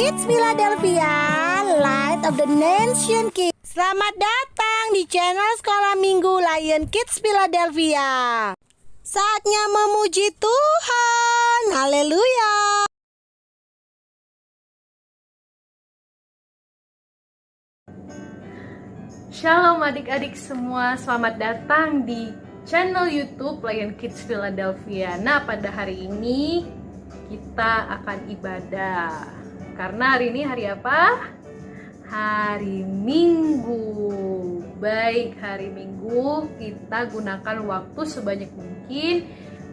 Kids Philadelphia, Light of the Nation Kids. Selamat datang di channel Sekolah Minggu Lion Kids Philadelphia. Saatnya memuji Tuhan. Haleluya. Shalom adik-adik semua, selamat datang di channel YouTube Lion Kids Philadelphia. Nah, pada hari ini kita akan ibadah. Karena hari ini hari apa? Hari Minggu. Baik, hari Minggu kita gunakan waktu sebanyak mungkin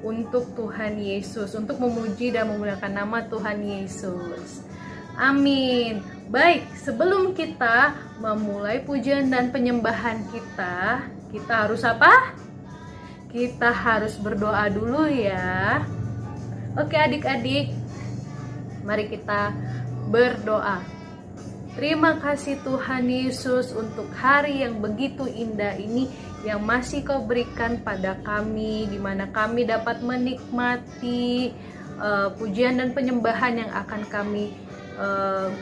untuk Tuhan Yesus, untuk memuji dan memuliakan nama Tuhan Yesus. Amin. Baik, sebelum kita memulai pujian dan penyembahan kita harus apa? Kita harus berdoa dulu ya. Oke adik-adik, mari kita berdoa. Terima kasih Tuhan Yesus untuk hari yang begitu indah ini yang masih Kau berikan pada kami, di mana kami dapat menikmati pujian dan penyembahan yang akan kami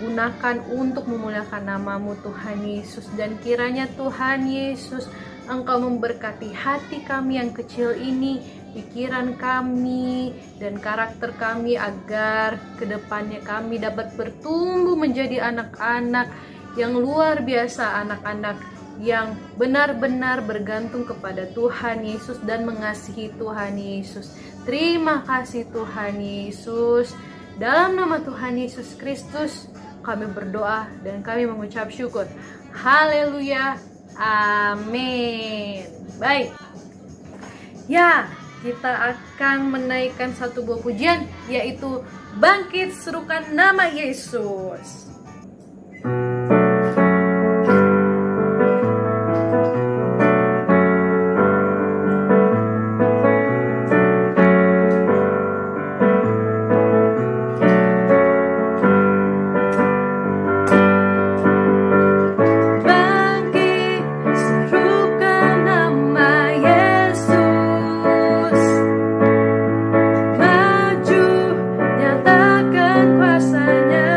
gunakan untuk memuliakan nama-Mu Tuhan Yesus. Dan kiranya Tuhan Yesus Engkau memberkati hati kami yang kecil ini, pikiran kami dan karakter kami, agar kedepannya kami dapat bertumbuh menjadi anak-anak yang luar biasa, anak-anak yang benar-benar bergantung kepada Tuhan Yesus dan mengasihi Tuhan Yesus. Terima kasih Tuhan Yesus. Dalam nama Tuhan Yesus Kristus kami berdoa dan kami mengucap syukur. Haleluya. Amin. Baik. Ya, kita akan menaikkan satu buah pujian, yaitu Bangkit Serukan Nama Yesus. Maju, nyatakan kuasa-Nya.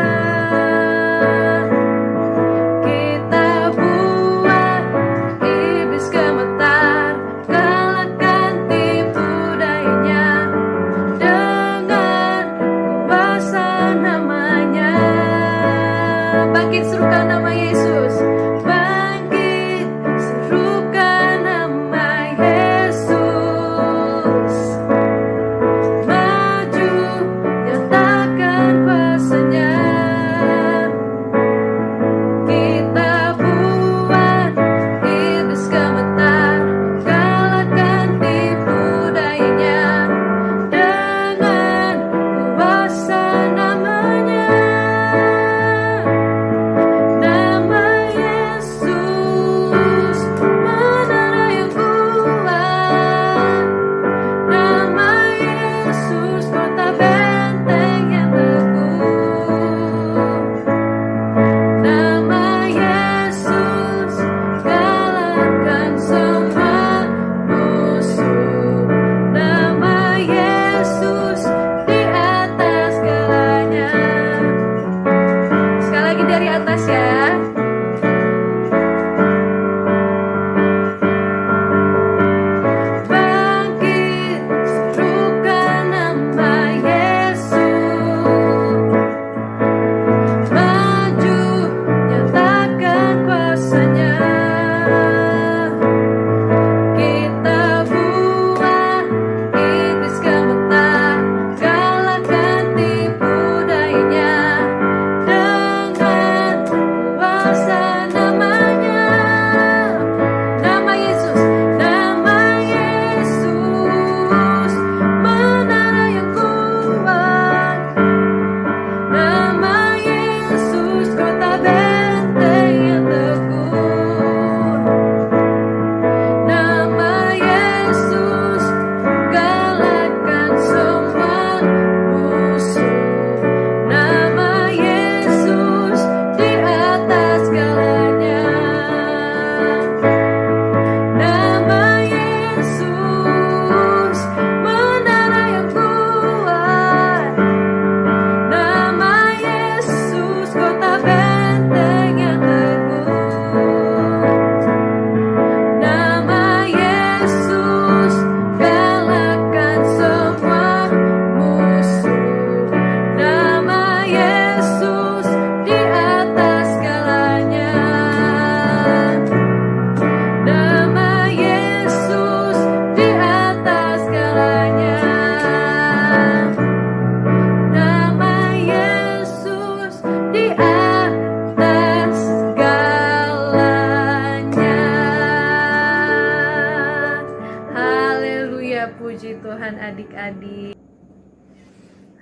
Puji Tuhan adik-adik.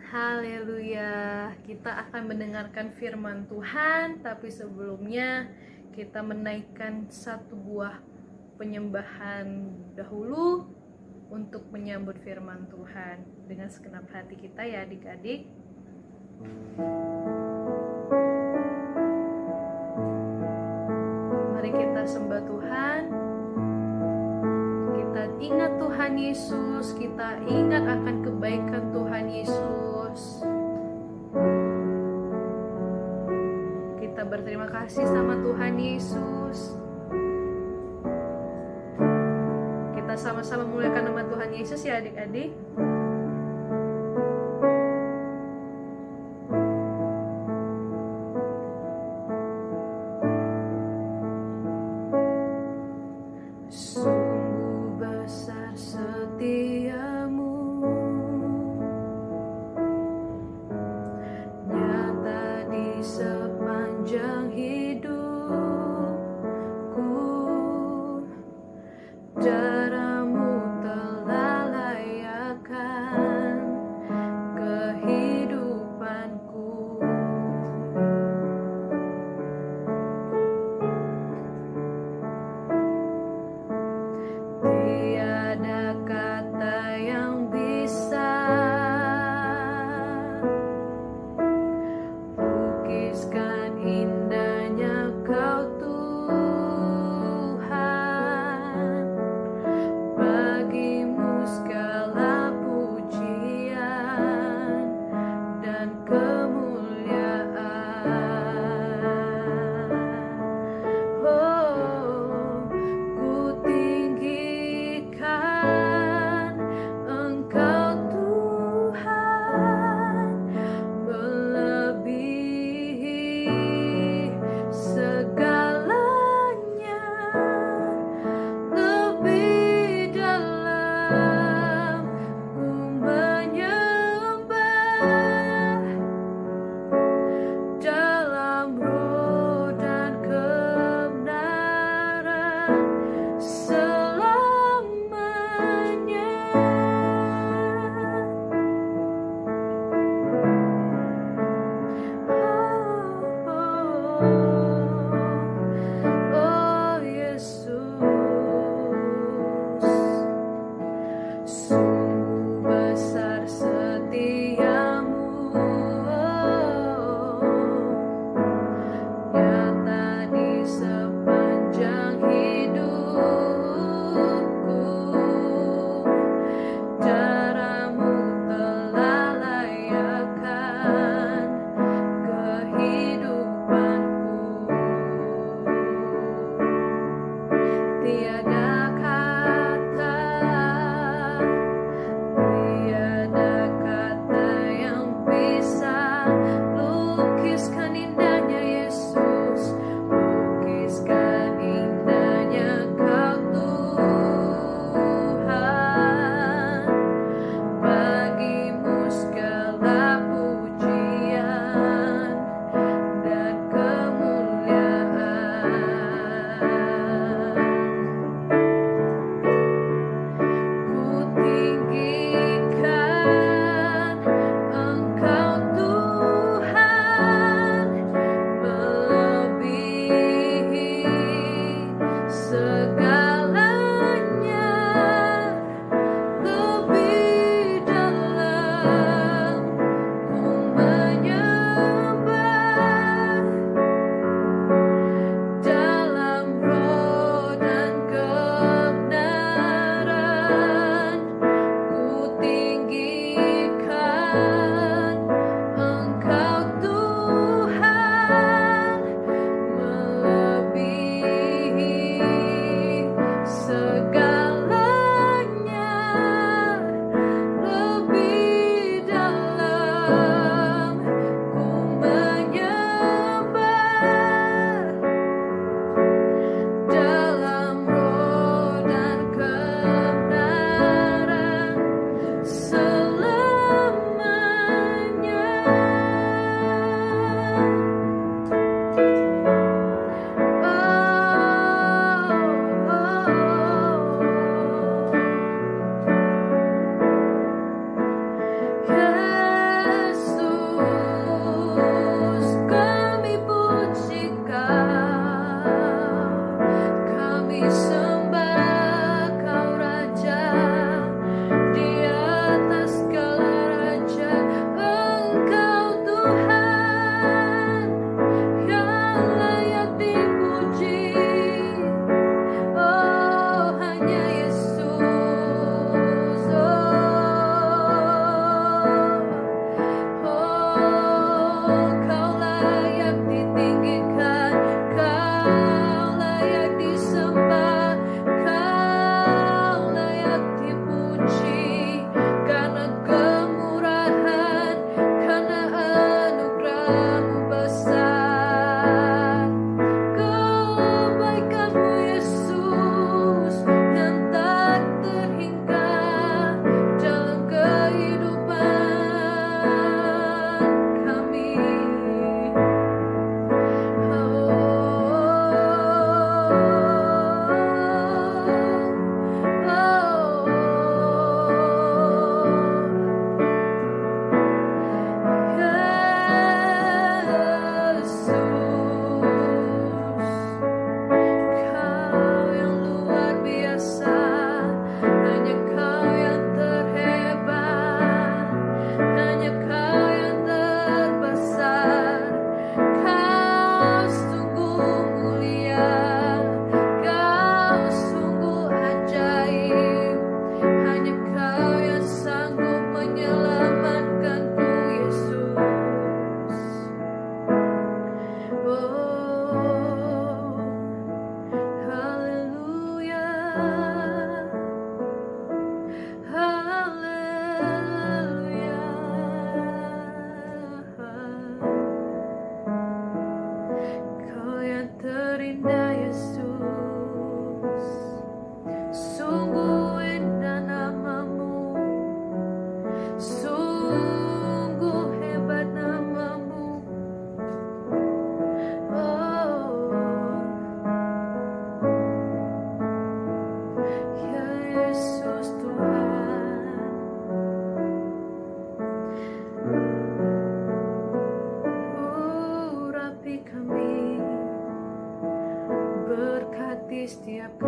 Haleluya. Kita akan mendengarkan firman Tuhan, tapi sebelumnya kita menaikkan satu buah penyembahan dahulu untuk menyambut firman Tuhan dengan segenap hati kita ya adik-adik. Mari kita sembah Tuhan. Kita ingat Tuhan Yesus, kita ingat akan kebaikan Tuhan Yesus. Kita berterima kasih sama Tuhan Yesus. Kita sama-sama memuliakan nama Tuhan Yesus ya adik-adik.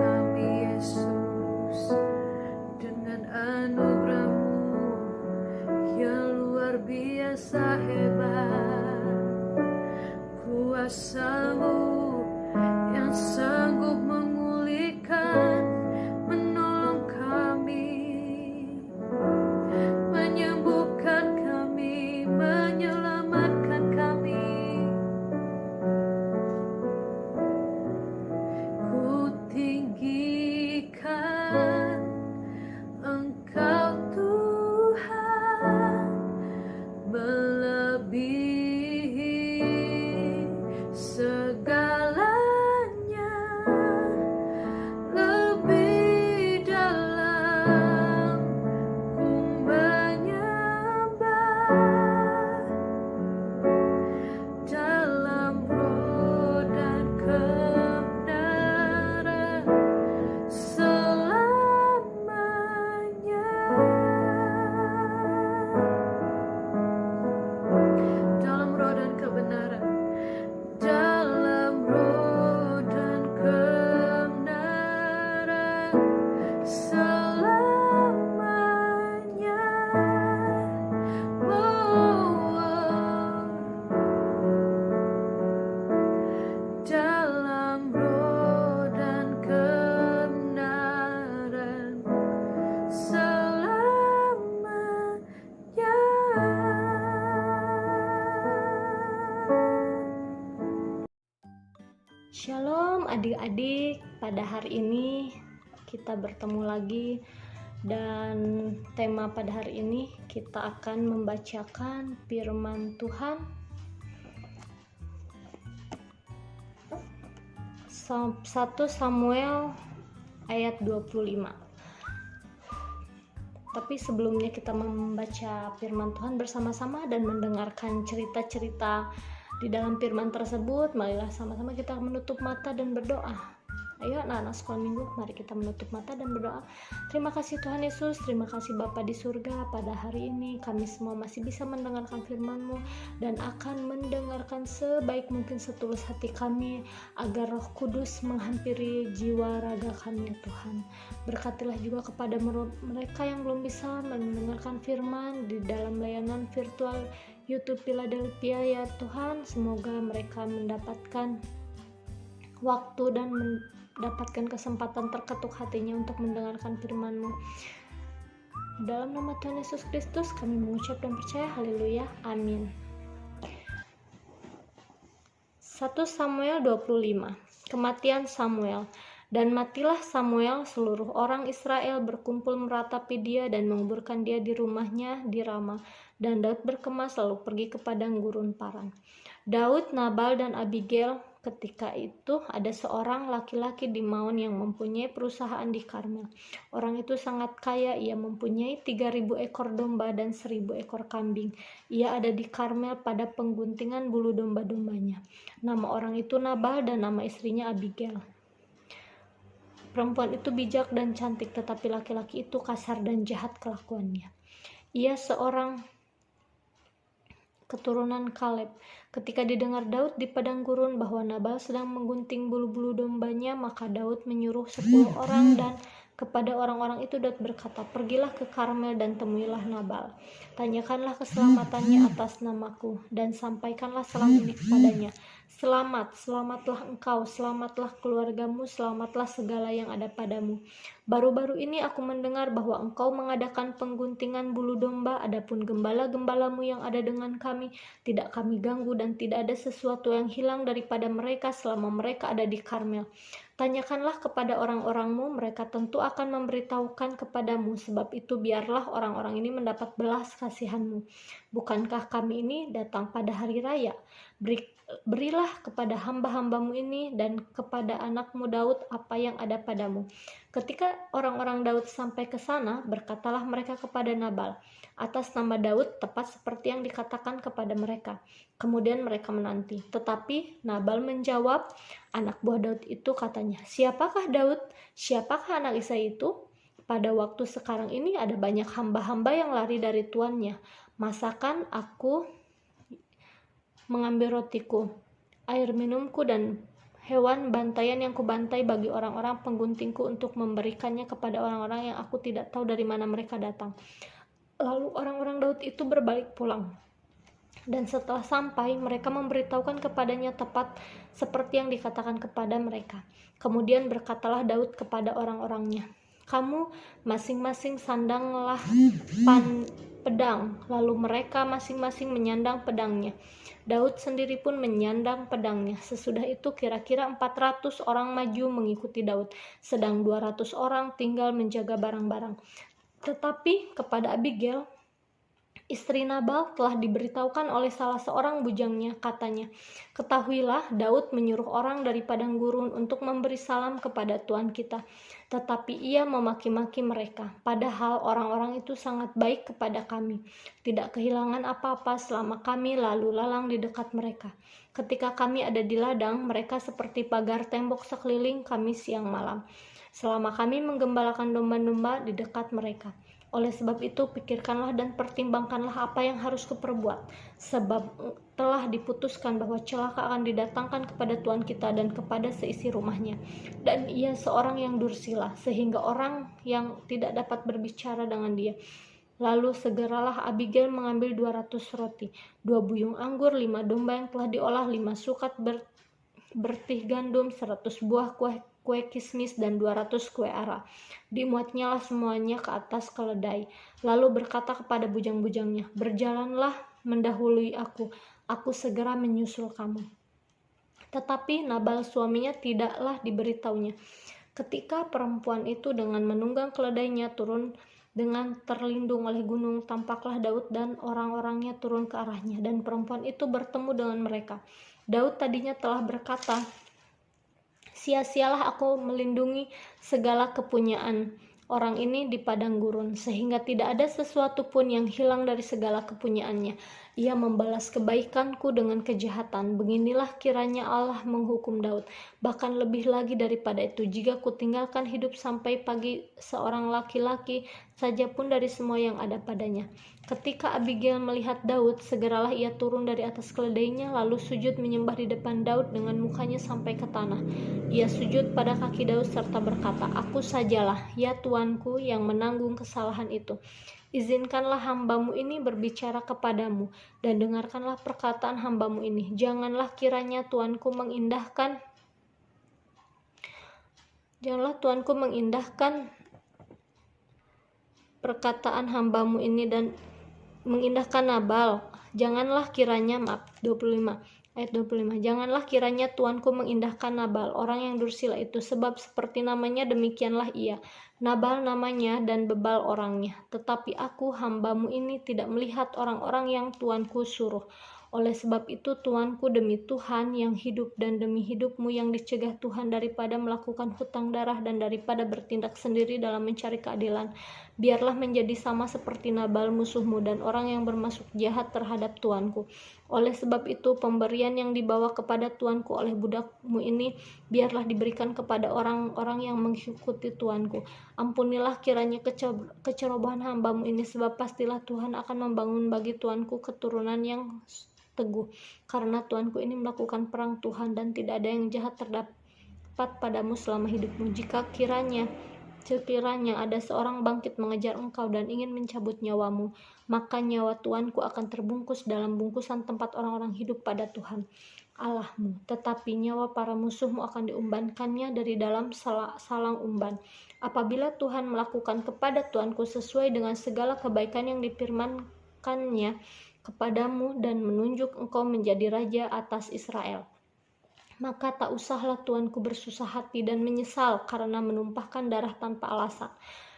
kami Yesus, dengan anugerah-Mu yang luar biasa hebat, kuasa-Mu yang sanggup memulihkan, menolong kami, menyembuhkan kami, menyelamatkan kami. Ku tinggikan Engkau Tuhan, melebihi segalanya, lebih dalam ku menyembah, dalam roh dan kebenaran selamanya. Dalam roh dan kebenaran, dalam roh dan kebenaran selamanya. Dalam roh dan kebenaran selamanya. Shalom adik-adik, pada hari ini kita bertemu lagi dan tema pada hari ini kita akan membacakan firman Tuhan 1 Samuel ayat 25. Tapi sebelumnya kita membaca firman Tuhan bersama-sama dan mendengarkan cerita-cerita di dalam firman tersebut, marilah sama-sama kita menutup mata dan berdoa. Ayo anak-anak sekolah minggu, mari kita menutup mata dan berdoa. Terima kasih Tuhan Yesus, terima kasih Bapa di surga. Pada hari ini kami semua masih bisa mendengarkan firman-Mu dan akan mendengarkan sebaik mungkin setulus hati kami, agar Roh Kudus menghampiri jiwa raga kami ya Tuhan. Berkatilah juga kepada mereka yang belum bisa mendengarkan firman di dalam layanan virtual YouTube Philadelphia ya Tuhan. Semoga mereka mendapatkan waktu dan mendapatkan kesempatan terketuk hatinya untuk mendengarkan firman-Mu. Dalam nama Tuhan Yesus Kristus kami mengucap dan percaya, haleluya, amin. 1 Samuel 25. Kematian Samuel. Dan matilah Samuel, seluruh orang Israel berkumpul meratapi dia dan menguburkan dia di rumahnya di Rama. Dan Daud berkemas lalu pergi ke padang gurun Paran. Daud, Nabal, dan Abigail. Ketika itu ada seorang laki-laki di Maon yang mempunyai perusahaan di Karmel. Orang itu sangat kaya, ia mempunyai 3.000 ekor domba dan 1.000 ekor kambing. Ia ada di Karmel pada pengguntingan bulu domba-dombanya. Nama orang itu Nabal dan nama istrinya Abigail. Perempuan itu bijak dan cantik, tetapi laki-laki itu kasar dan jahat kelakuannya. Ia seorang keturunan Kaleb. Ketika didengar Daud di padang gurun bahwa Nabal sedang menggunting bulu-bulu dombanya, maka Daud menyuruh 10 orang dan kepada orang-orang itu Daud berkata, pergilah ke Karmel dan temuilah Nabal. Tanyakanlah keselamatannya atas namaku dan sampaikanlah salam ini kepadanya. Selamat, selamatlah engkau, selamatlah keluargamu, selamatlah segala yang ada padamu. Baru-baru ini aku mendengar bahwa engkau mengadakan pengguntingan bulu domba, adapun gembala-gembalamu yang ada dengan kami, tidak kami ganggu dan tidak ada sesuatu yang hilang daripada mereka selama mereka ada di Karmel. Tanyakanlah kepada orang-orangmu, mereka tentu akan memberitahukan kepadamu, sebab itu biarlah orang-orang ini mendapat belas kasihanmu. Bukankah kami ini datang pada hari raya? Berilah kepada hamba-hambamu ini dan kepada anakmu Daud apa yang ada padamu. Ketika orang-orang Daud sampai ke sana, berkatalah mereka kepada Nabal atas nama Daud, tepat seperti yang dikatakan kepada mereka. Kemudian mereka menanti. Tetapi Nabal menjawab, anak buah Daud itu katanya, siapakah Daud? Siapakah anak Isai itu? Pada waktu sekarang ini ada banyak hamba-hamba yang lari dari tuannya. Masakan aku mengambil rotiku, air minumku dan hewan bantaian yang kubantai bagi orang-orang pengguntingku untuk memberikannya kepada orang-orang yang aku tidak tahu dari mana mereka datang. Lalu orang-orang Daud itu berbalik pulang. Dan setelah sampai, mereka memberitahukan kepadanya tepat seperti yang dikatakan kepada mereka. Kemudian berkatalah Daud kepada orang-orangnya, "Kamu masing-masing sandanglah pedang." Lalu mereka masing-masing menyandang pedangnya. Daud sendiri pun menyandang pedangnya. Sesudah itu kira-kira 400 orang maju mengikuti Daud, sedang 200 orang tinggal menjaga barang-barang. Tetapi kepada Abigail, istri Nabal, telah diberitahukan oleh salah seorang bujangnya, katanya, "Ketahuilah, Daud menyuruh orang dari padang gurun untuk memberi salam kepada Tuan kita, tetapi ia memaki-maki mereka, padahal orang-orang itu sangat baik kepada kami, tidak kehilangan apa-apa selama kami lalu lalang di dekat mereka. Ketika kami ada di ladang, mereka seperti pagar tembok sekeliling kami siang malam, selama kami menggembalakan domba-domba di dekat mereka. Oleh sebab itu, pikirkanlah dan pertimbangkanlah apa yang harus kuperbuat, sebab telah diputuskan bahwa celaka akan didatangkan kepada Tuan kita dan kepada seisi rumahnya. Dan ia seorang yang dursila, sehingga orang yang tidak dapat berbicara dengan dia. Lalu segeralah Abigail mengambil 200 roti, 2 buyung anggur, 5 domba yang telah diolah, 5 sukat bertih gandum, 100 buah kue kismis, dan 200 kue ara. Dimuatnyalah semuanya ke atas keledai. Lalu berkata kepada bujang-bujangnya, "Berjalanlah mendahului aku segera menyusul kamu." Tetapi Nabal suaminya tidaklah diberitahunya. Ketika perempuan itu dengan menunggang keledainya turun dengan terlindung oleh gunung, tampaklah Daud dan orang-orangnya turun ke arahnya, dan perempuan itu bertemu dengan mereka. Daud tadinya telah berkata, "Sia-sialah aku melindungi segala kepunyaan orang ini di padang gurun, sehingga tidak ada sesuatu pun yang hilang dari segala kepunyaannya. Ia membalas kebaikanku dengan kejahatan. Beginilah kiranya Allah menghukum Daud. Bahkan lebih lagi daripada itu, jika kutinggalkan hidup sampai pagi seorang laki-laki saja pun dari semua yang ada padanya." Ketika Abigail melihat Daud, segeralah ia turun dari atas keledainya, lalu sujud menyembah di depan Daud dengan mukanya sampai ke tanah. Ia sujud pada kaki Daud serta berkata, "Aku sajalah, ya Tuanku, yang menanggung kesalahan itu. Izinkanlah hambamu ini berbicara kepadamu, dan dengarkanlah perkataan hambamu ini. Janganlah Tuanku mengindahkan perkataan hambamu ini dan mengindahkan Nabal. Janganlah kiranya, 25 ayat 25, janganlah kiranya Tuanku mengindahkan Nabal, orang yang dursila itu, sebab seperti namanya demikianlah ia. Nabal namanya dan bebal orangnya. Tetapi aku, hambamu ini, tidak melihat orang-orang yang Tuanku suruh. Oleh sebab itu, Tuanku, demi Tuhan yang hidup dan demi hidupmu yang dicegah Tuhan daripada melakukan hutang darah dan daripada bertindak sendiri dalam mencari keadilan, biarlah menjadi sama seperti Nabal musuhmu dan orang yang bermaksud jahat terhadap Tuanku. Oleh sebab itu, pemberian yang dibawa kepada Tuanku oleh budakmu ini biarlah diberikan kepada orang-orang yang mengikuti Tuanku. Ampunilah kiranya kecerobohan hambamu ini, sebab pastilah Tuhan akan membangun bagi Tuanku keturunan yang teguh, karena Tuanku ini melakukan perang Tuhan, dan tidak ada yang jahat terdapat padamu selama hidupmu. Jika sekiranya ada seorang bangkit mengejar engkau dan ingin mencabut nyawamu, maka nyawa Tuanku akan terbungkus dalam bungkusan tempat orang-orang hidup pada Tuhan Allahmu, tetapi nyawa para musuhmu akan diumbankannya dari dalam salang umban. Apabila Tuhan melakukan kepada Tuanku sesuai dengan segala kebaikan yang difirmankannya kepadamu dan menunjuk engkau menjadi raja atas Israel, maka tak usahlah Tuanku bersusah hati dan menyesal karena menumpahkan darah tanpa alasan,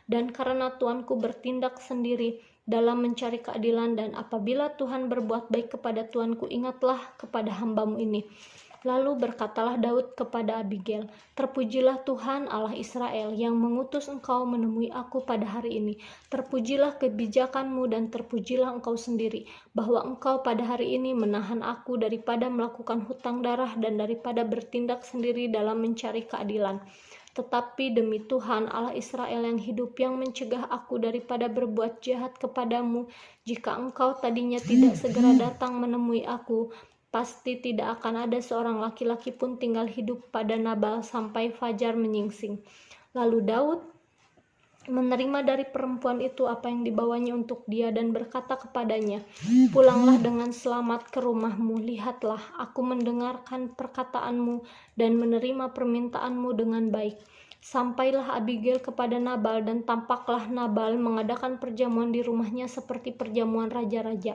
dan karena Tuanku bertindak sendiri dalam mencari keadilan. Dan apabila Tuhan berbuat baik kepada Tuanku, ingatlah kepada hambamu ini." Lalu berkatalah Daud kepada Abigail, "Terpujilah Tuhan Allah Israel yang mengutus engkau menemui aku pada hari ini. Terpujilah kebijakanmu dan terpujilah engkau sendiri, bahwa engkau pada hari ini menahan aku daripada melakukan hutang darah dan daripada bertindak sendiri dalam mencari keadilan. Tetapi demi Tuhan Allah Israel yang hidup, yang mencegah aku daripada berbuat jahat kepadamu, jika engkau tadinya tidak segera datang menemui aku, pasti tidak akan ada seorang laki-laki pun tinggal hidup pada Nabal sampai fajar menyingsing. Lalu Daud menerima dari perempuan itu apa yang dibawanya untuk dia dan berkata kepadanya, "Pulanglah dengan selamat ke rumahmu. Lihatlah, aku mendengarkan perkataanmu dan menerima permintaanmu dengan baik." Sampailah Abigail kepada Nabal, dan tampaklah Nabal mengadakan perjamuan di rumahnya seperti perjamuan raja-raja.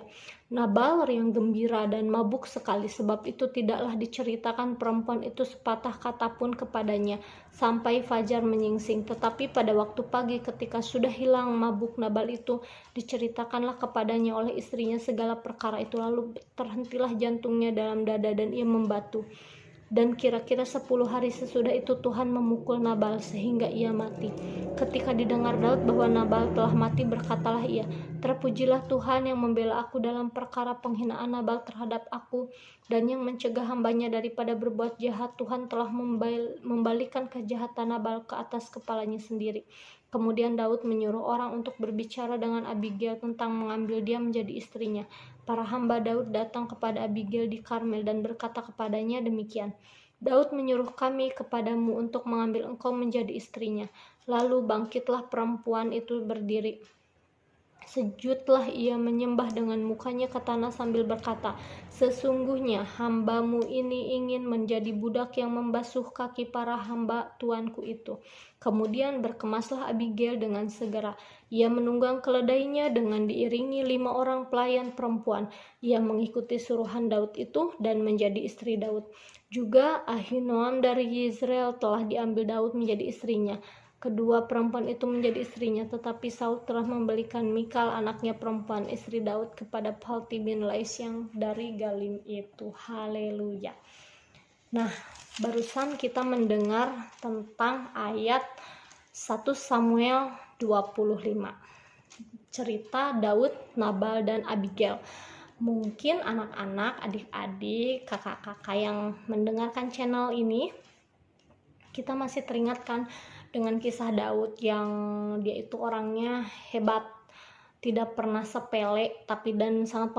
Nabal riang gembira dan mabuk sekali, sebab itu tidaklah diceritakan perempuan itu sepatah kata pun kepadanya sampai fajar menyingsing. Tetapi pada waktu pagi ketika sudah hilang mabuk Nabal itu, diceritakanlah kepadanya oleh istrinya segala perkara itu. Lalu terhentilah jantungnya dalam dada dan ia membatu. Dan kira-kira 10 hari sesudah itu Tuhan memukul Nabal sehingga ia mati. Ketika didengar Daud bahwa Nabal telah mati, berkatalah ia, "Terpujilah Tuhan yang membela aku dalam perkara penghinaan Nabal terhadap aku, dan yang mencegah hambanya daripada berbuat jahat. Tuhan telah membalikan kejahatan Nabal ke atas kepalanya sendiri." Kemudian Daud menyuruh orang untuk berbicara dengan Abigail tentang mengambil dia menjadi istrinya. Para hamba Daud datang kepada Abigail di Karmel dan berkata kepadanya demikian, "Daud menyuruh kami kepadamu untuk mengambil engkau menjadi istrinya." Lalu bangkitlah perempuan itu berdiri. Sejudlah ia menyembah dengan mukanya ke tanah sambil berkata, "Sesungguhnya hambamu ini ingin menjadi budak yang membasuh kaki para hamba tuanku itu." Kemudian berkemaslah Abigail dengan segera. Ia menunggang keledainya dengan diiringi 5 orang pelayan perempuan. Ia mengikuti suruhan Daud itu dan menjadi istri Daud. Juga Ahinoam dari Yezreel telah diambil Daud menjadi istrinya. Kedua perempuan itu menjadi istrinya, tetapi Saul telah membelikan Mikal anaknya perempuan istri Daud kepada Palti bin Lais yang dari Galim itu. Haleluya. Nah, barusan kita mendengar tentang ayat 1 Samuel 25. Cerita Daud, Nabal, dan Abigail. Mungkin anak-anak, adik-adik, kakak-kakak yang mendengarkan channel ini, kita masih teringatkan dengan kisah Daud yang dia itu orangnya hebat, tidak pernah sepele, tapi dan sangat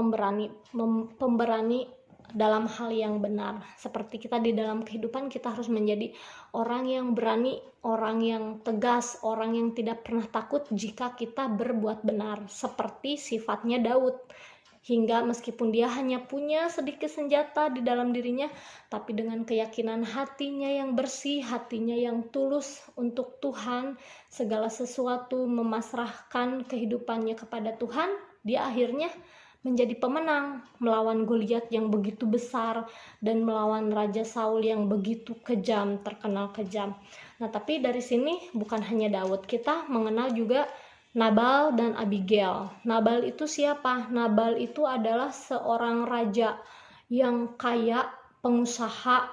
pemberani dalam hal yang benar. Seperti kita di dalam kehidupan, kita harus menjadi orang yang berani, orang yang tegas, orang yang tidak pernah takut jika kita berbuat benar, seperti sifatnya Daud. Hingga meskipun dia hanya punya sedikit senjata di dalam dirinya, tapi dengan keyakinan hatinya yang bersih, hatinya yang tulus untuk Tuhan, segala sesuatu memasrahkan kehidupannya kepada Tuhan, dia akhirnya menjadi pemenang melawan Goliat yang begitu besar dan melawan Raja Saul yang begitu kejam, terkenal kejam. Nah, tapi dari sini bukan hanya Daud, kita mengenal juga Nabal dan Abigail. Nabal itu siapa? Nabal itu adalah seorang raja yang kaya, pengusaha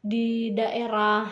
di daerah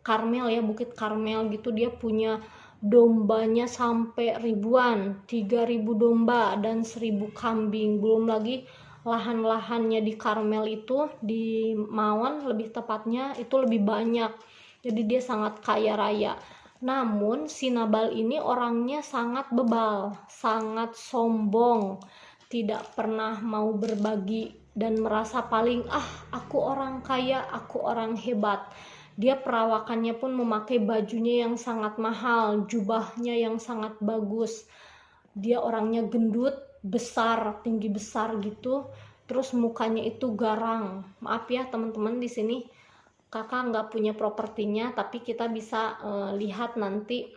Karmel ya, Bukit Karmel gitu. Dia punya dombanya sampai ribuan, 3.000 domba dan 1.000 kambing. Belum lagi lahan-lahannya di Karmel itu, di Maon lebih tepatnya, itu lebih banyak. Jadi dia sangat kaya raya. Namun si Nabal ini orangnya sangat bebal, sangat sombong, tidak pernah mau berbagi dan merasa paling, aku orang kaya, aku orang hebat. Dia perawakannya pun memakai bajunya yang sangat mahal, jubahnya yang sangat bagus. Dia orangnya gendut, besar, tinggi besar gitu. Terus mukanya itu garang. Maaf ya teman-teman, di sini kakak nggak punya propertinya, tapi kita bisa lihat nanti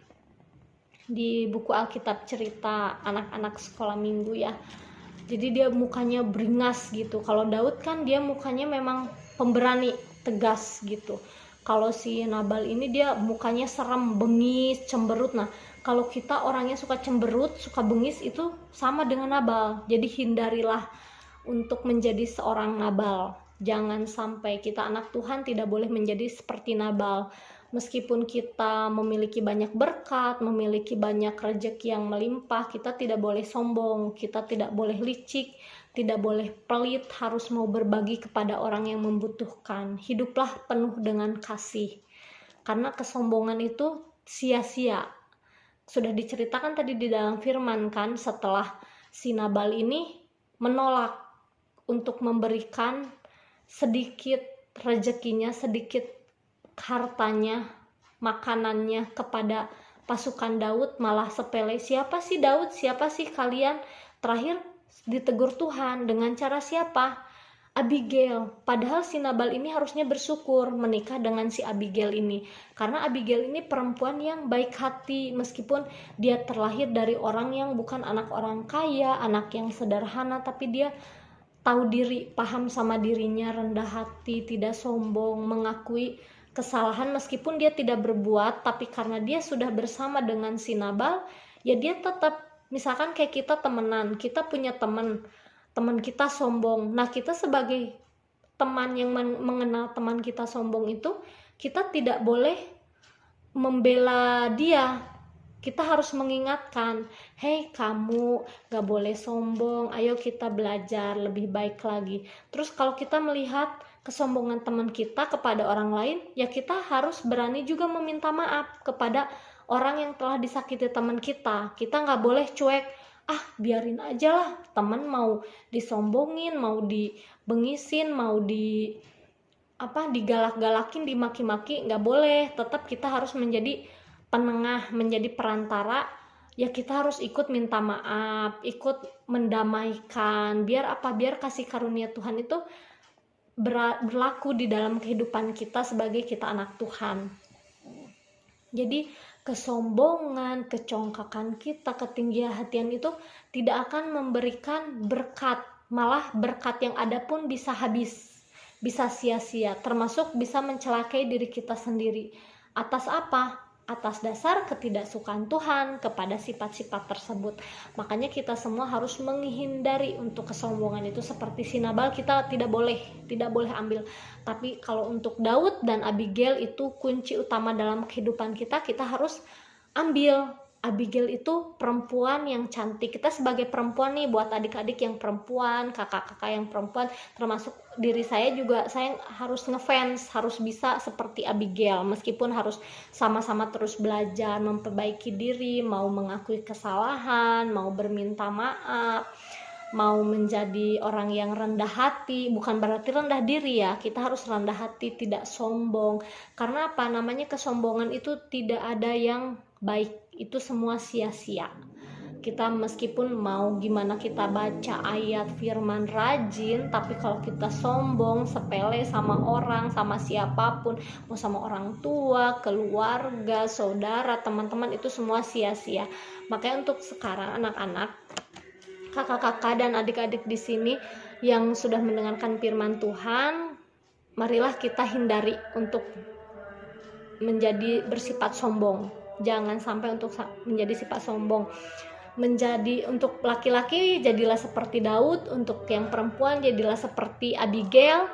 di buku Alkitab cerita anak-anak sekolah minggu ya. Jadi dia mukanya beringas gitu. Kalau Daud kan dia mukanya memang pemberani, tegas gitu. Kalau si Nabal ini dia mukanya serem, bengis, cemberut. Nah, kalau kita orangnya suka cemberut, suka bengis, itu sama dengan Nabal. Jadi hindarilah untuk menjadi seorang Nabal. Jangan sampai kita anak Tuhan tidak boleh menjadi seperti Nabal. Meskipun kita memiliki banyak berkat, memiliki banyak rezeki yang melimpah, kita tidak boleh sombong, kita tidak boleh licik, tidak boleh pelit, harus mau berbagi kepada orang yang membutuhkan. Hiduplah penuh dengan kasih. Karena kesombongan itu sia-sia. Sudah diceritakan tadi di dalam firman kan, setelah si Nabal ini menolak untuk memberikan sedikit rezekinya, sedikit hartanya, makanannya kepada pasukan Daud, malah sepele. Siapa sih Daud? Siapa sih kalian? Terakhir ditegur Tuhan dengan cara siapa? Abigail. Padahal si Nabal ini harusnya bersyukur menikah dengan si Abigail ini, karena Abigail ini perempuan yang baik hati, meskipun dia terlahir dari orang yang bukan anak orang kaya, anak yang sederhana, tapi dia tahu diri, paham sama dirinya, rendah hati, tidak sombong, mengakui kesalahan meskipun dia tidak berbuat, tapi karena dia sudah bersama dengan si Nabal, ya dia tetap, misalkan kayak kita temenan, kita punya teman kita sombong. Nah, kita sebagai teman yang mengenal teman kita sombong itu, kita tidak boleh membela dia. Kita harus mengingatkan, hei kamu gak boleh sombong, ayo kita belajar lebih baik lagi. Terus kalau kita melihat kesombongan teman kita kepada orang lain, ya kita harus berani juga meminta maaf kepada orang yang telah disakiti teman kita. Kita gak boleh cuek, biarin aja lah, teman mau disombongin, mau dibengisin, mau digalak-galakin, dimaki-maki, nggak boleh. Tetap kita harus menjadi penengah, menjadi perantara. Ya kita harus ikut minta maaf, ikut mendamaikan, biar kasih karunia Tuhan itu berlaku di dalam kehidupan kita sebagai kita anak Tuhan. Jadi kesombongan, kecongkakan kita, ketinggian hatian itu tidak akan memberikan berkat. Malah berkat yang ada pun bisa habis, bisa sia-sia, termasuk bisa mencelakai diri kita sendiri. Atas apa? Atas dasar ketidaksukaan Tuhan kepada sifat-sifat tersebut. Makanya kita semua harus menghindari untuk kesombongan itu. Seperti si Nabal, kita tidak boleh ambil. Tapi kalau untuk Daud dan Abigail itu kunci utama dalam kehidupan kita harus ambil. Abigail itu perempuan yang cantik. Kita sebagai perempuan nih, buat adik-adik yang perempuan, kakak-kakak yang perempuan, termasuk diri saya juga, saya harus ngefans, harus bisa seperti Abigail, meskipun harus sama-sama terus belajar, memperbaiki diri, mau mengakui kesalahan, mau berminta maaf, mau menjadi orang yang rendah hati. Bukan berarti rendah diri ya, kita harus rendah hati, tidak sombong. Karena apa? Namanya kesombongan itu tidak ada yang baik, itu semua sia-sia. Kita meskipun mau gimana kita baca ayat firman rajin, tapi kalau kita sombong, sepele sama orang, sama siapapun, mau sama orang tua, keluarga, saudara, teman-teman, itu semua sia-sia. Makanya untuk sekarang anak-anak, kakak-kakak dan adik-adik di sini yang sudah mendengarkan firman Tuhan, marilah kita hindari untuk menjadi bersifat sombong. Jangan sampai untuk menjadi sifat sombong. Menjadi untuk laki-laki jadilah seperti Daud, untuk yang perempuan jadilah seperti Abigail.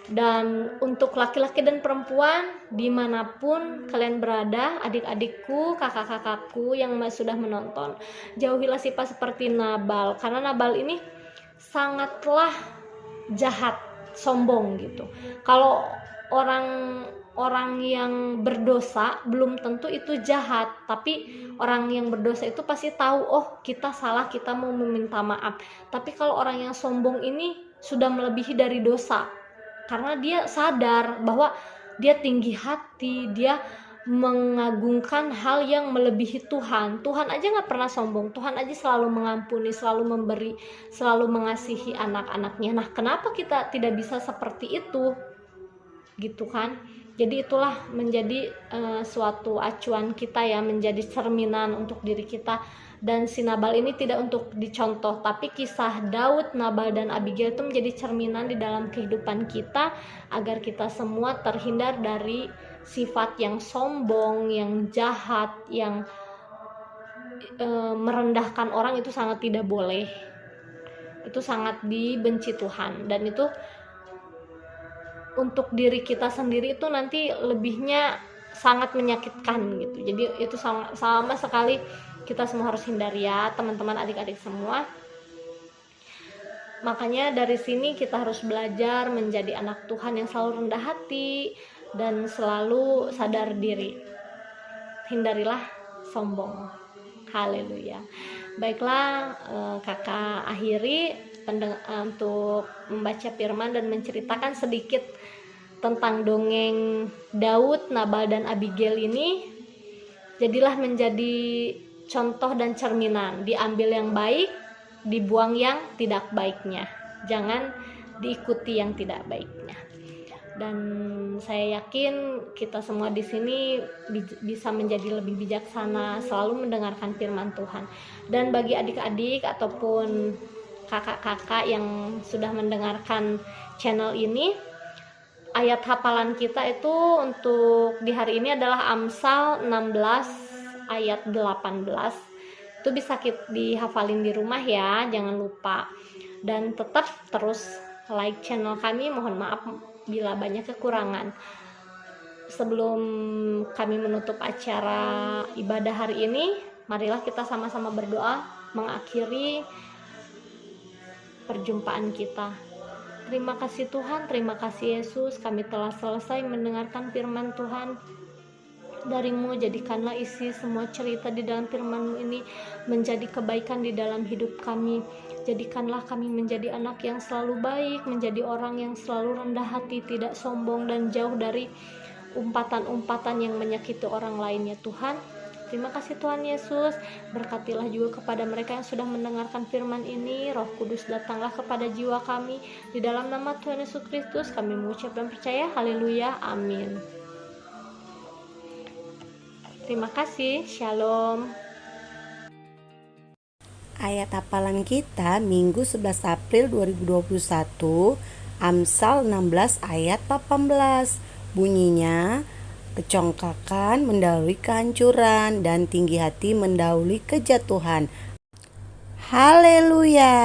Dan untuk laki-laki dan perempuan dimanapun kalian berada, adik-adikku, kakak-kakakku yang sudah menonton, jauhilah sifat seperti Nabal. Karena Nabal ini sangatlah jahat, sombong gitu. Kalau orang yang berdosa belum tentu itu jahat, tapi orang yang berdosa itu pasti tahu, oh kita salah, kita mau meminta maaf. Tapi kalau orang yang sombong ini sudah melebihi dari dosa, karena dia sadar bahwa dia tinggi hati, dia mengagungkan hal yang melebihi Tuhan. Tuhan aja gak pernah sombong, Tuhan aja selalu mengampuni, selalu memberi, selalu mengasihi anak-anaknya. Nah, kenapa kita tidak bisa seperti itu? Gitu kan? Jadi itulah menjadi suatu acuan kita ya, menjadi cerminan untuk diri kita. Dan si Nabal ini tidak untuk dicontoh, tapi kisah Daud, Nabal, dan Abigail itu menjadi cerminan di dalam kehidupan kita, agar kita semua terhindar dari sifat yang sombong, yang jahat, yang merendahkan orang. Itu sangat tidak boleh. Itu sangat dibenci Tuhan, dan itu untuk diri kita sendiri itu nanti lebihnya sangat menyakitkan gitu. Jadi itu sama sekali kita semua harus hindari ya, teman-teman, adik-adik semua. Makanya dari sini kita harus belajar menjadi anak Tuhan yang selalu rendah hati dan selalu sadar diri. Hindarilah sombong. Haleluya. Baiklah, kakak akhiri untuk membaca firman dan menceritakan sedikit tentang dongeng Daud, Nabal, dan Abigail ini. Jadilah menjadi contoh dan cerminan, diambil yang baik, dibuang yang tidak baiknya, jangan diikuti yang tidak baiknya. Dan saya yakin kita semua di sini bisa menjadi lebih bijaksana, selalu mendengarkan firman Tuhan. Dan bagi adik-adik ataupun kakak-kakak yang sudah mendengarkan channel ini, ayat hafalan kita itu untuk di hari ini adalah Amsal 16 ayat 18. Itu bisa dihafalin di rumah ya, jangan lupa. Dan tetap terus like channel kami, mohon maaf bila banyak kekurangan. Sebelum kami menutup acara ibadah hari ini, marilah kita sama-sama berdoa mengakhiri perjumpaan kita. Terima kasih Tuhan, terima kasih Yesus, kami telah selesai mendengarkan firman Tuhan dari-Mu. Jadikanlah isi semua cerita di dalam firman-Mu ini menjadi kebaikan di dalam hidup kami. Jadikanlah kami menjadi anak yang selalu baik, menjadi orang yang selalu rendah hati, tidak sombong, dan jauh dari umpatan-umpatan yang menyakiti orang lain ya Tuhan. Terima kasih Tuhan Yesus. Berkatilah juga kepada mereka yang sudah mendengarkan firman ini. Roh Kudus datanglah kepada jiwa kami. Di dalam nama Tuhan Yesus Kristus kami mengucap dan percaya. Haleluya. Amin. Terima kasih. Shalom. Ayat hafalan kita Minggu 11 April 2021, Amsal 16 ayat 18. Bunyinya, kecongkakan mendahului kehancuran dan tinggi hati mendahului kejatuhan. Haleluya.